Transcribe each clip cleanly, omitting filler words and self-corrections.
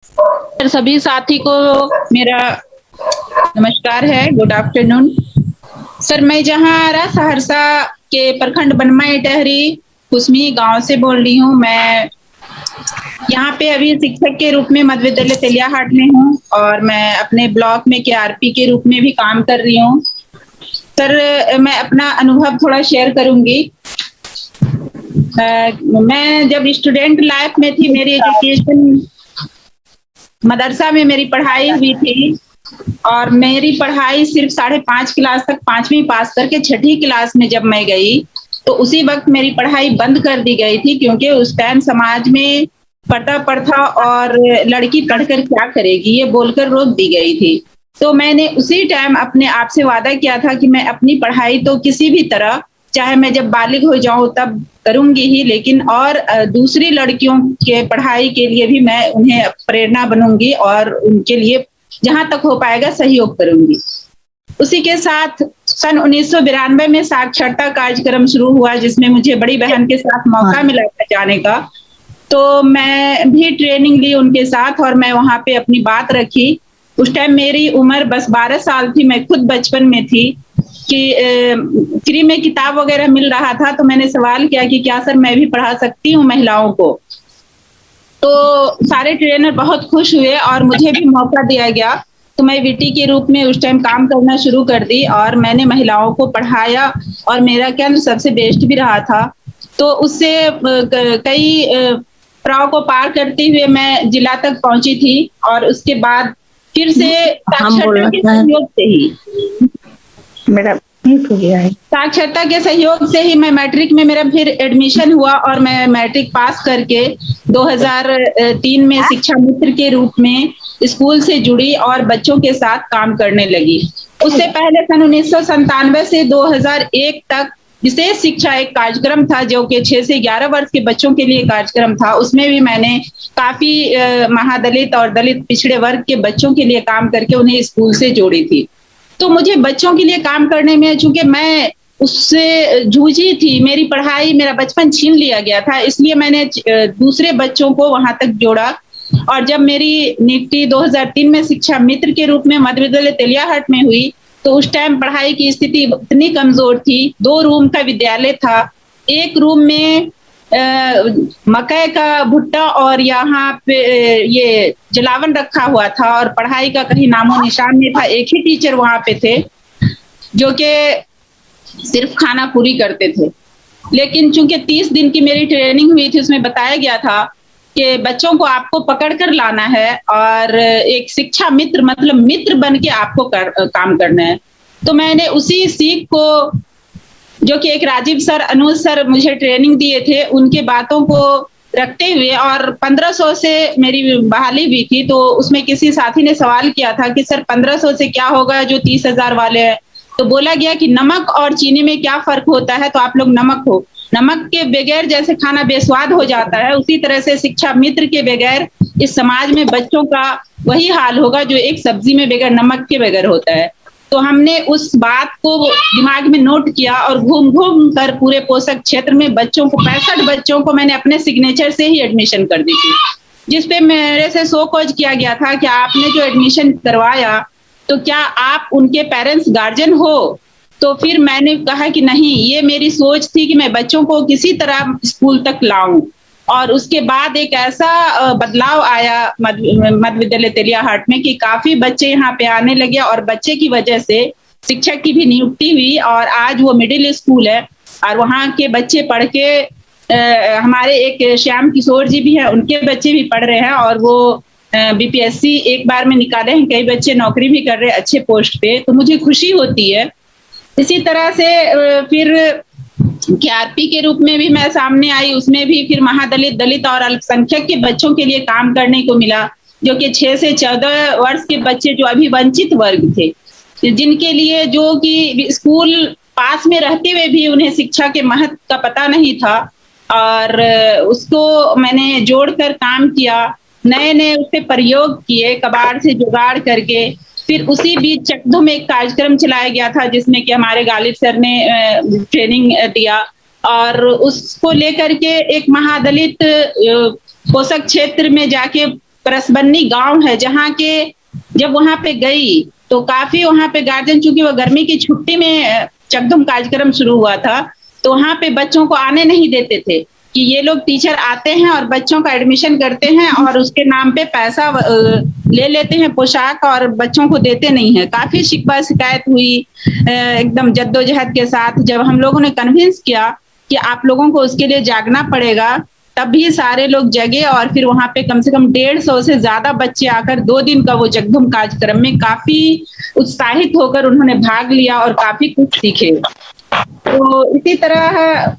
सभी साथी को मेरा नमस्कार है, गुड आफ्टरनून। सर, मैं जहाँ सहरसा के प्रखंड बनमाई टहरी कुसमी गांव से बोल रही हूँ। मैं यहाँ पे अभी शिक्षक के रूप में मध्य विद्यालय तेलियाहाट में हूँ और मैं अपने ब्लॉक में केआरपी के रूप में भी काम कर रही हूँ। सर, मैं अपना अनुभव थोड़ा शेयर करूंगी। मैं जब स्टूडेंट लाइफ में थी, मेरी एजुकेशन मदरसा में मेरी पढ़ाई हुई थी और मेरी पढ़ाई सिर्फ 5.5 क्लास तक, 5वीं पास करके 6ठी क्लास में जब मैं गई तो उसी वक्त मेरी पढ़ाई बंद कर दी गई थी, क्योंकि उस टाइम समाज में पर्दा प्रथा और लड़की पढ़कर क्या करेगी ये बोलकर रोक दी गई थी। तो मैंने उसी टाइम अपने आप से वादा किया था कि मैं अपनी पढ़ाई तो किसी भी तरह, चाहे मैं जब बालिग हो जाऊं तब करूंगी ही, लेकिन और दूसरी लड़कियों के पढ़ाई के लिए भी मैं उन्हें प्रेरणा बनूंगी और उनके लिए जहां तक हो पाएगा सहयोग करूंगी। उसी के साथ सन 1992 में साक्षरता कार्यक्रम शुरू हुआ, जिसमें मुझे बड़ी बहन के साथ मौका मिला था जाने का। तो मैं भी ट्रेनिंग ली उनके साथ और मैं वहां पे अपनी बात रखी। उस टाइम मेरी उम्र बस 12 साल थी, मैं खुद बचपन में थी कि फ्री में किताब वगैरह मिल रहा था, तो मैंने सवाल किया कि क्या सर मैं भी पढ़ा सकती हूँ महिलाओं को। तो सारे ट्रेनर बहुत खुश हुए और मुझे भी मौका दिया गया। तो मैं वीटी के रूप में उस टाइम काम करना शुरू कर दी और मैंने महिलाओं को पढ़ाया और मेरा केंद्र सबसे बेस्ट भी रहा था। तो उससे कई पड़ाव को पार करते हुए मैं जिला तक पहुंची थी और उसके बाद फिर से साक्षरता के सहयोग से ही मेरा ठीक हो गया है। साक्षरता के सहयोग से ही मैं मैट्रिक में मेरा फिर एडमिशन हुआ और मैं मैट्रिक पास करके 2003 में शिक्षा मित्र के रूप में स्कूल से जुड़ी और बच्चों के साथ काम करने लगी। उससे पहले सन 1997 से 2001 तक विशेष शिक्षा एक कार्यक्रम था जो कि 6 से 11 वर्ष के बच्चों के लिए कार्यक्रम था। उसमें भी मैंने काफी महादलित और दलित पिछड़े वर्ग के बच्चों के लिए काम करके उन्हें स्कूल से जोड़ी थी। तो मुझे बच्चों के लिए काम करने में, चूंकि मैं उससे जूझी थी, मेरी पढ़ाई, मेरा बचपन छीन लिया गया था, इसलिए मैंने दूसरे बच्चों को वहां तक जोड़ा। और जब मेरी नियुक्ति 2003 में शिक्षा मित्र के रूप में मध्य विद्यालय तेलियाहाट में हुई तो उस टाइम पढ़ाई की स्थिति इतनी कमजोर थी। 2 रूम का विद्यालय था। एक रूम में मकई का भुट्टा और यहाँ पे ये जलावन रखा हुआ था और पढ़ाई का कहीं नामो निशान नहीं था। एक ही टीचर वहां पे थे जो कि सिर्फ खाना पूरी करते थे। लेकिन चूंकि 30 दिन की मेरी ट्रेनिंग हुई थी, उसमें बताया गया था कि बच्चों को आपको पकड़ कर लाना है और एक शिक्षा मित्र मतलब मित्र बन के आपको काम करना है। तो मैंने उसी सीख को, जो कि एक राजीव सर, अनुज सर मुझे ट्रेनिंग दिए थे, उनके बातों को रखते हुए, और 1500 से मेरी बहाली हुई थी। तो उसमें किसी साथी ने सवाल किया था कि सर 1500 से क्या होगा जो 30,000 वाले हैं। तो बोला गया कि नमक और चीनी में क्या फर्क होता है, तो आप लोग नमक हो। नमक के बगैर जैसे खाना बेस्वाद हो जाता है, उसी तरह से शिक्षा मित्र के बगैर इस समाज में बच्चों का वही हाल होगा जो एक सब्जी में बगैर नमक के बगैर होता है। तो हमने उस बात को दिमाग में नोट किया और घूम घूम कर पूरे पोषक क्षेत्र में बच्चों को, 65 बच्चों को मैंने अपने सिग्नेचर से ही एडमिशन कर दी थी, जिसपे मेरे से सो कॉज किया गया था कि आपने जो एडमिशन करवाया तो क्या आप उनके पेरेंट्स गार्जियन हो। तो फिर मैंने कहा कि नहीं, ये मेरी सोच थी कि मैं बच्चों को किसी तरह स्कूल तक लाऊं। और उसके बाद एक ऐसा बदलाव आया मध्य विद्यालय तेलियाहाट में कि काफी बच्चे यहाँ पे आने लगे और बच्चे की वजह से शिक्षक की भी नियुक्ति हुई और आज वो मिडिल स्कूल है और वहाँ के बच्चे पढ़ के हमारे एक श्याम किशोर जी भी हैं, उनके बच्चे भी पढ़ रहे हैं और वो बीपीएससी एक बार में निकाले हैं। कई बच्चे नौकरी भी कर रहे हैं अच्छे पोस्ट पे, तो मुझे खुशी होती है। इसी तरह से फिर केआरपी के रूप में भी मैं सामने आई, उसमें भी फिर महादलित, दलित और अल्पसंख्यक के बच्चों के लिए काम करने को मिला, जो कि 6 से 14 वर्ष के बच्चे जो अभी वंचित वर्ग थे, जिनके लिए जो कि स्कूल पास में रहते हुए भी उन्हें शिक्षा के महत्व का पता नहीं था। और उसको मैंने जोड़कर काम किया, नए नए उस पर प्रयोग किए, कबाड़ से जुगाड़ करके। फिर उसी बीच चकधो में एक कार्यक्रम चलाया गया था जिसमें कि हमारे गालिब सर ने ट्रेनिंग दिया और उसको लेकर के एक महादलित पोषक क्षेत्र में जाके परसबन्नी गांव है, जहाँ के जब वहां पे गई तो काफी वहां पे गार्जियन, चूंकि वो गर्मी की छुट्टी में चकधुम कार्यक्रम शुरू हुआ था, तो वहां पे बच्चों को आने नहीं देते थे कि ये लोग टीचर आते हैं और बच्चों का एडमिशन करते हैं और उसके नाम पे पैसा ले लेते हैं पोशाक और बच्चों को देते नहीं है। काफी शिकवा शिकायत हुई, एकदम जद्दोजहद के साथ जब हम लोगों ने कन्विंस किया कि आप लोगों को उसके लिए जागना पड़ेगा, तब भी सारे लोग जगे और फिर वहां पे कम से कम 150 से ज्यादा बच्चे आकर 2 दिन का वो जगधुम कार्यक्रम में काफी उत्साहित होकर उन्होंने भाग लिया और काफी कुछ सीखे। तो इसी तरह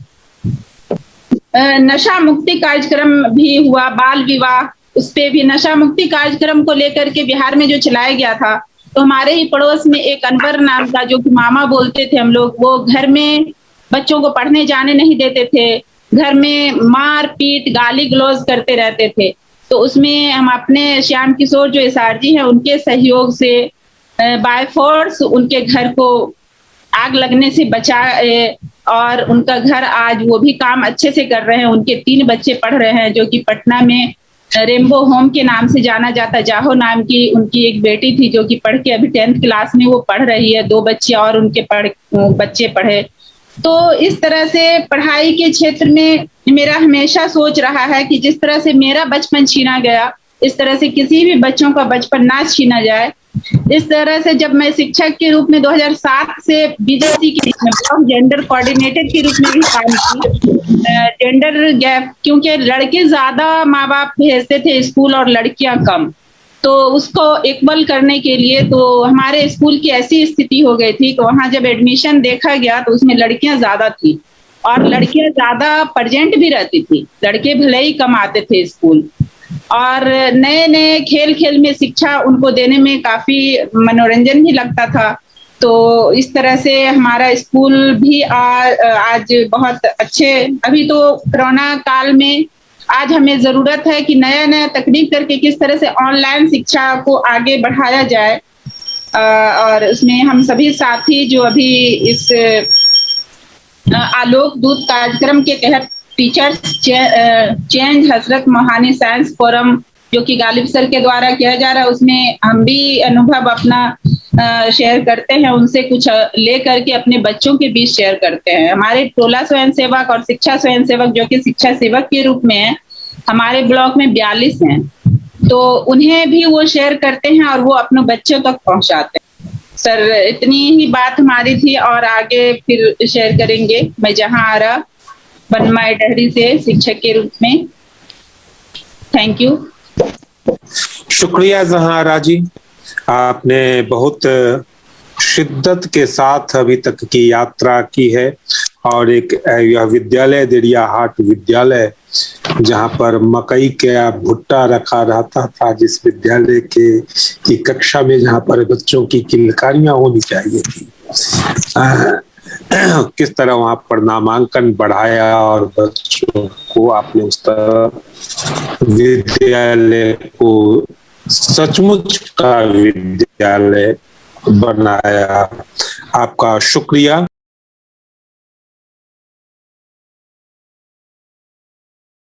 नशा मुक्ति कार्यक्रम भी हुआ, बाल विवाह, उस पे भी नशा मुक्ति कार्यक्रम को लेकर के बिहार में जो चलाया गया था, तो हमारे ही पड़ोस में एक अनवर नाम का, जो कि मामा बोलते थे हम लोग, वो घर में बच्चों को पढ़ने जाने नहीं देते थे, घर में मार पीट गाली गलौज करते रहते थे। तो उसमें हम अपने श्याम किशोर जो एसआरजी हैं, उनके सहयोग से बाय फोर्स उनके घर को आग लगने से बचाए और उनका घर आज वो भी काम अच्छे से कर रहे हैं। उनके 3 बच्चे पढ़ रहे हैं, जो कि पटना में रेनबो होम के नाम से जाना जाता। जाहो नाम की उनकी एक बेटी थी, जो कि पढ़ के अभी 10th क्लास में वो पढ़ रही है। 2 बच्चे और उनके बच्चे पढ़े। तो इस तरह से पढ़ाई के क्षेत्र में मेरा हमेशा सोच रहा है कि जिस तरह से मेरा बचपन छीना गया, इस तरह से किसी भी बच्चों का बचपन ना छीना जाए। इस तरह से जब मैं शिक्षक के रूप में 2007 से बीजेसी के रूप में ब्लॉक जेंडर कोऑर्डिनेटर के रूप में भी काम की, जेंडर गैप, क्योंकि लड़के ज्यादा माँ बाप भेजते थे स्कूल और लड़कियां कम, तो उसको इक्वल करने के लिए तो हमारे स्कूल की ऐसी स्थिति हो गई थी कि वहां जब एडमिशन देखा गया तो उसमें लड़कियां ज्यादा थी और लड़कियां ज्यादा प्रेजेंट भी रहती थी, लड़के भले ही कम आते थे स्कूल। और नए नए खेल खेल में शिक्षा उनको देने में काफी मनोरंजन भी लगता था। तो इस तरह से हमारा स्कूल भी आज बहुत अच्छे, अभी तो कोरोना काल में आज हमें जरूरत है कि नया नया तकनीक करके किस तरह से ऑनलाइन शिक्षा को आगे बढ़ाया जाए। और उसमें हम सभी साथी जो अभी इस आलोक दूत कार्यक्रम के तहत टीचर्स चेंज हजरत मोहानी साइंस फोरम, जो कि गालिब सर के द्वारा किया जा रहा है, उसमें हम भी अनुभव अपना शेयर करते हैं, उनसे कुछ ले करके अपने बच्चों के बीच शेयर करते हैं। हमारे टोला स्वयंसेवक और शिक्षा स्वयंसेवक, जो कि शिक्षा सेवक के रूप में है, हमारे ब्लॉक में 42 हैं, तो उन्हें भी वो शेयर करते हैं और वो अपने बच्चों तक पहुंचाते हैं। सर, इतनी ही बात हमारी थी और आगे फिर शेयर करेंगे। मैं जहां आ रहा बनमाई डहरी से शिक्षक के रूप में। Thank you. शुक्रिया जहां जी, आपने बहुत शिद्दत के साथ अभी तक की यात्रा की है और एक यह विद्यालय देरियाहाट विद्यालय, जहां पर मकई का भुट्टा रखा रहता था, जिस विद्यालय के की कक्षा में जहां पर बच्चों की किलकारियां होनी चाहिए थी, किस तरह वहां पर नामांकन बढ़ाया और बच्चों को आपने उस तरह विद्यालय को सचमुच का विद्यालय बनाया। आपका शुक्रिया।